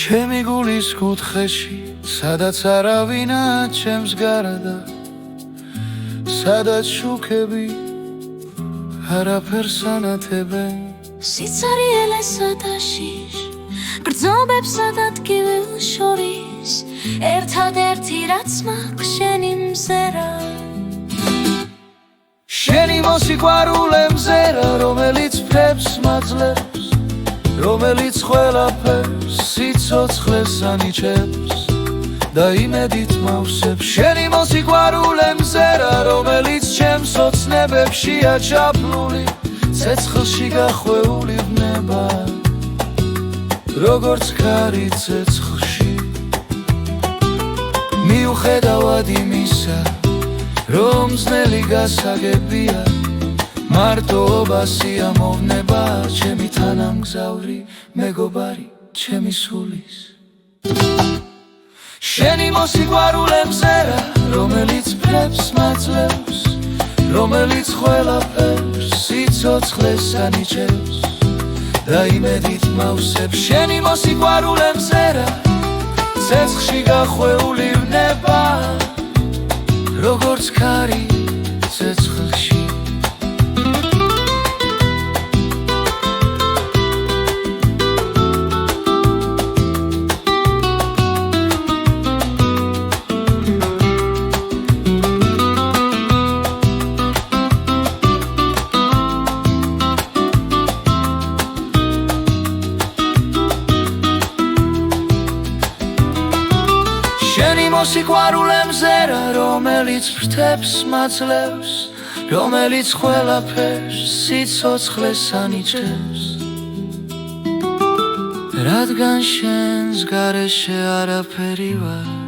ჩემი გულის კუთხეში, სადაც არავინა ჩემს გარდა, სადაც შუქები არაფერს ანათებენ. სიცარიელესა და შიშ, გრძნობებსა და ტკივილ შორის, ერთადერთი რაც მაქვს შენი მზერა. შენი მოსიყვარულე მზერა, რომელიც ფრებს მაძლევს, რომელიც ყველაფერს სიცოცხლეს ანიჭებს და იმედით მავსებს. შენი მოსიყვარულე მზერა, რომელიც ჩემს ოცნებებშია ჩაფლული, ცეცხლში გახვეული ვნება, როგორც ქარი ცეცხლში. მიუხედავად იმისა, რომ ძნელი გასაგებია, მარტოობა სიამოვნება, ჩემი თანამგზავრი, მეგობარი, ჩემი სულის. შენი მოსიყვარულე მზერა, რომელიც ფრებს მაძლევს, რომელიც ყველაფერს სიცოცხლეს ანიჭებს და იმედით მავსებს. შენი მოსიყვარულე მზერა, ცეცხლში გახვეული ვნება, როგორც ქარი ცეცხლში. შენი მოსიყვარულე მზერა, რომელიც ფრთებს მაძლევს, რომელიც ყველაფერს სიცოცხლეს ანიჭებს, რადგან შენს გარეშე არაფერი ვარ.